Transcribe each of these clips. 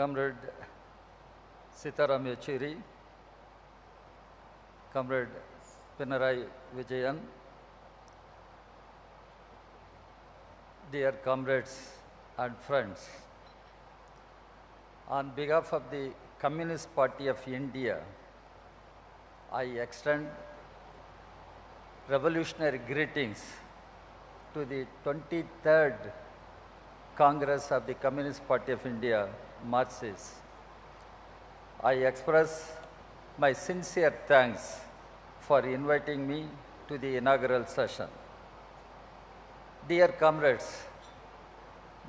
Comrade Sitaram Yechuri, Comrade Pinarayi Vijayan, dear comrades and friends, on behalf of the Communist Party of India, I extend revolutionary greetings to the 23rd Congress of the Communist Party of India, Marxists. I express my sincere thanks for inviting me to the inaugural session. Dear comrades,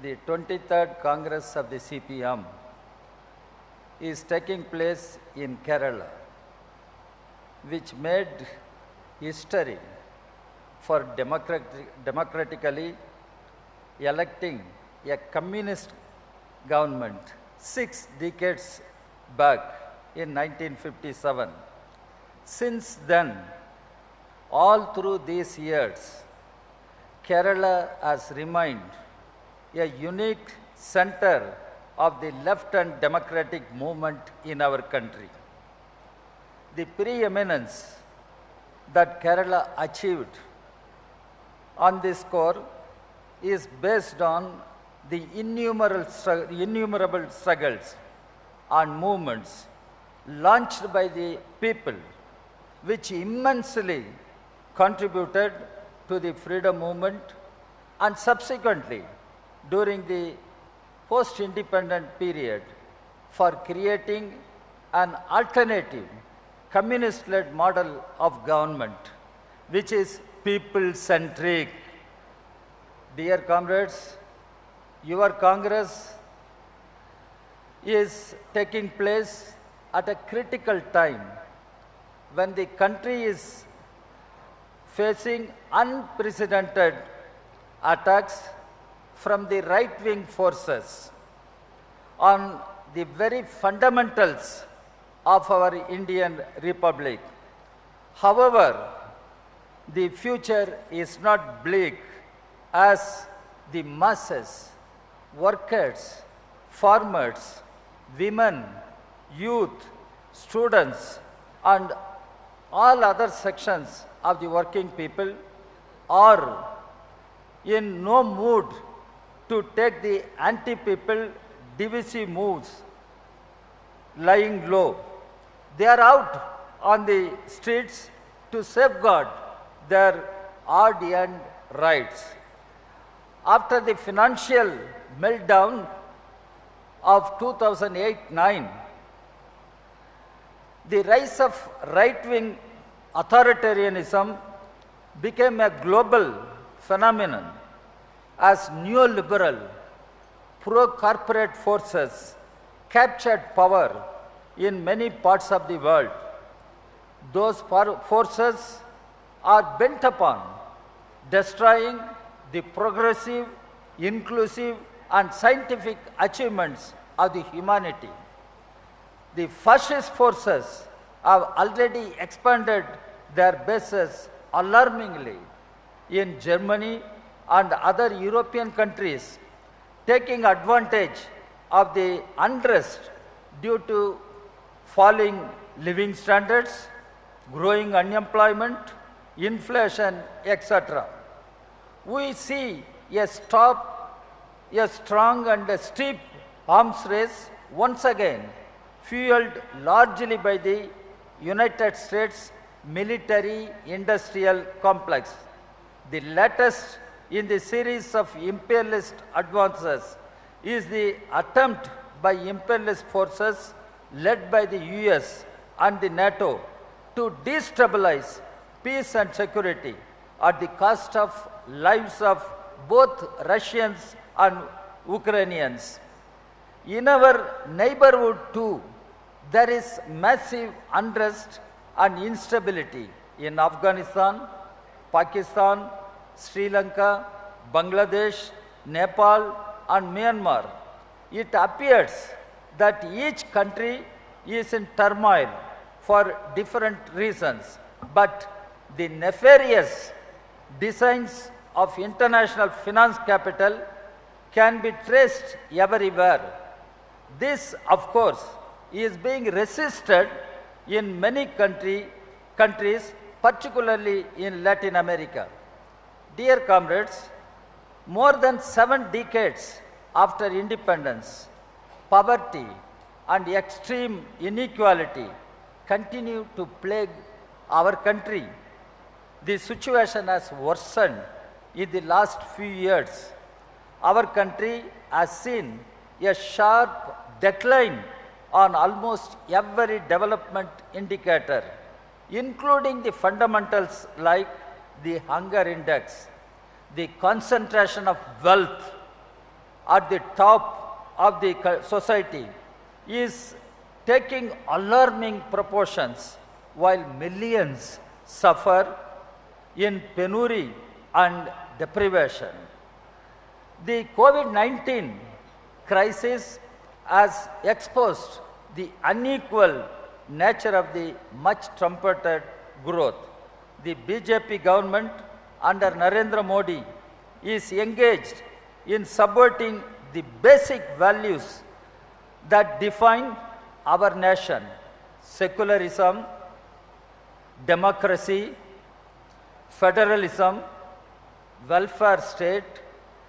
the 23rd Congress of the CPM is taking place in Kerala, which made history for democratically electing a communist government 6 decades back in 1957. Since then, all through these years, Kerala has remained a unique center of the left and democratic movement in our country. The preeminence that Kerala achieved on this score is based on the innumerable struggles and movements launched by the people, which immensely contributed to the freedom movement, and subsequently during the post-independent period for creating an alternative communist-led model of government, which is people-centric. Dear comrades, your Congress is taking place at a critical time when the country is facing unprecedented attacks from the right-wing forces on the very fundamentals of our Indian Republic. However, the future is not bleak as the masses, workers, farmers, women, youth, students, and all other sections of the working people are in no mood to take the anti-people divisive moves lying low. They are out on the streets to safeguard their hard-earned rights. After the financial meltdown of 2008-9, the rise of right-wing authoritarianism became a global phenomenon as neoliberal, pro-corporate forces captured power in many parts of the world. Those forces are bent upon destroying the progressive, inclusive, and scientific achievements of the humanity. The fascist forces have already expanded their bases alarmingly in Germany and other European countries, taking advantage of the unrest due to falling living standards, growing unemployment, inflation, etc. We see a strong and a steep arms race once again, fueled largely by the United States military-industrial complex. The latest in the series of imperialist advances is the attempt by imperialist forces led by the US and the NATO to destabilize peace and security at the cost of lives of both Russians and Ukrainians. In our neighborhood too, there is massive unrest and instability in Afghanistan, Pakistan, Sri Lanka, Bangladesh, Nepal, and Myanmar. It appears that each country is in turmoil for different reasons, but the nefarious designs of international finance capital can be traced everywhere. This, of course, is being resisted in many countries, particularly in Latin America. Dear comrades, more than 7 decades after independence, poverty and extreme inequality continue to plague our country. The situation has worsened in the last few years. Our country has seen a sharp decline on almost every development indicator, including the fundamentals like the hunger index, the concentration of wealth at the top of the society is taking alarming proportions while millions suffer in penury and deprivation. The COVID-19 crisis has exposed the unequal nature of the much trumpeted growth. The BJP government under Narendra Modi is engaged in subverting the basic values that define our nation: secularism, democracy, federalism, welfare state,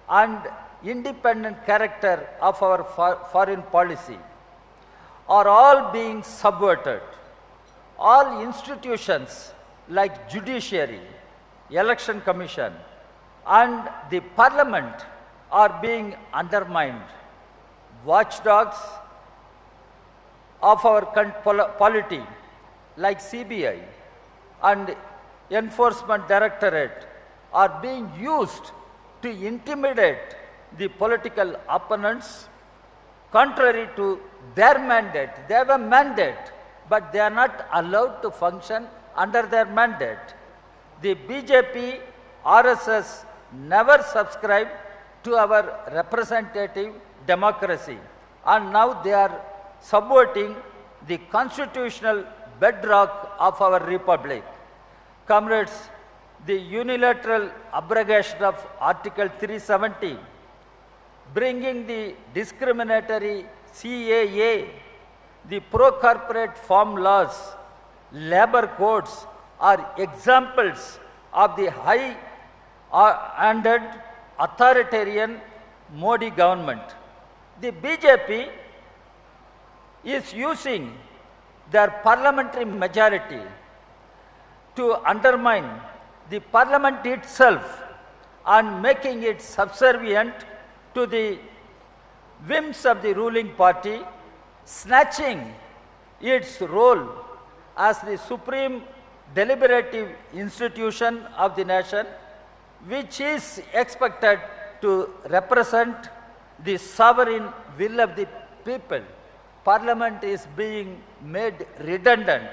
and independent character of our foreign policy are all being subverted. All institutions like judiciary, election commission, and the parliament are being undermined. Watchdogs of our polity like CBI and Enforcement Directorate are being used to intimidate the political opponents contrary to their mandate. They have a mandate, but they are not allowed to function under their mandate. The BJP, RSS never subscribed to our representative democracy, and now they are subverting the constitutional bedrock of our republic. Comrades, the unilateral abrogation of Article 370, bringing the discriminatory CAA, the pro-corporate farm laws, labor codes are examples of the high-handed authoritarian Modi government. The BJP is using their parliamentary majority to undermine the parliament itself and making it subservient to the whims of the ruling party, snatching its role as the supreme deliberative institution of the nation, which is expected to represent the sovereign will of the people. Parliament is being made redundant.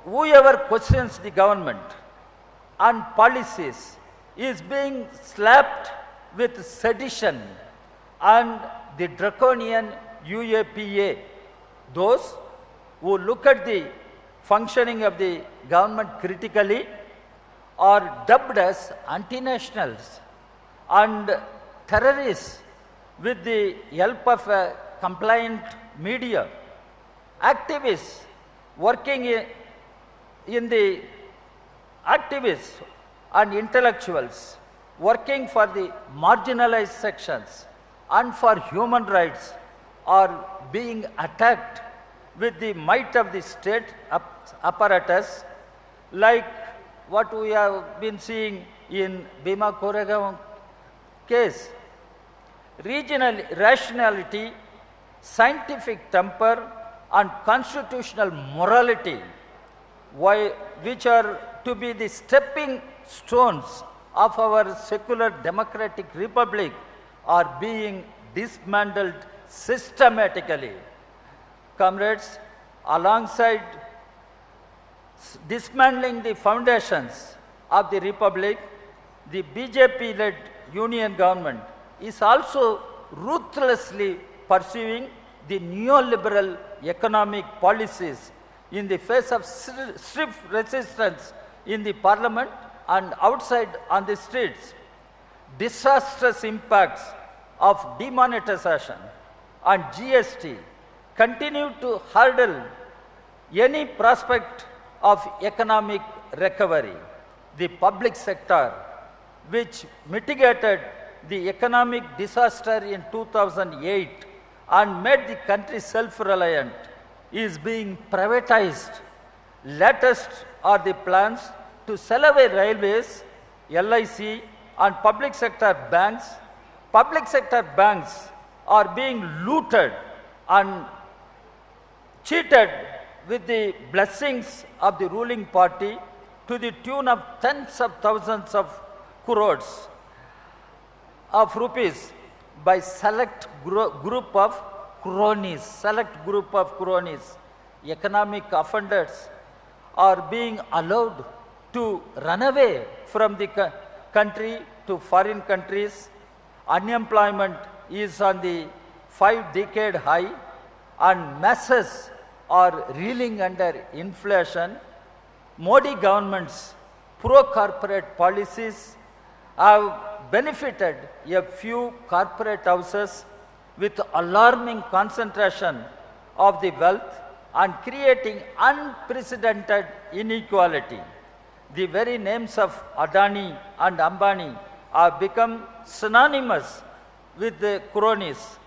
Whoever questions the government and policies is being slapped with sedition and the draconian UAPA. Those who look at the functioning of the government critically are dubbed as anti-nationals and terrorists with the help of a compliant media. Activists working in the activists and intellectuals working for the marginalized sections and for human rights are being attacked with the might of the state apparatus, like what we have been seeing in Bhima Koregaon case. Regional rationality, scientific temper, and constitutional morality, which are to be the stepping stones of our secular democratic republic, are being dismantled systematically. Comrades, alongside dismantling the foundations of the republic, the BJP-led union government is also ruthlessly pursuing the neoliberal economic policies in the face of stiff resistance in the parliament and outside on the streets. Disastrous impacts of demonetization, and GST continue to hurdle any prospect of economic recovery. The public sector, which mitigated the economic disaster in 2008 and made the country self-reliant, is being privatized. Latest are the plans to sell away railways, LIC, and public sector banks. Public sector banks are being looted and cheated with the blessings of the ruling party to the tune of tens of thousands of crores of rupees by select group of cronies. Economic offenders are being allowed to run away from the country to foreign countries. Unemployment is on the 5-decade high and masses are reeling under inflation. Modi government's pro-corporate policies have benefited a few corporate houses with alarming concentration of the wealth and creating unprecedented inequality. The very names of Adani and Ambani have become synonymous with the cronies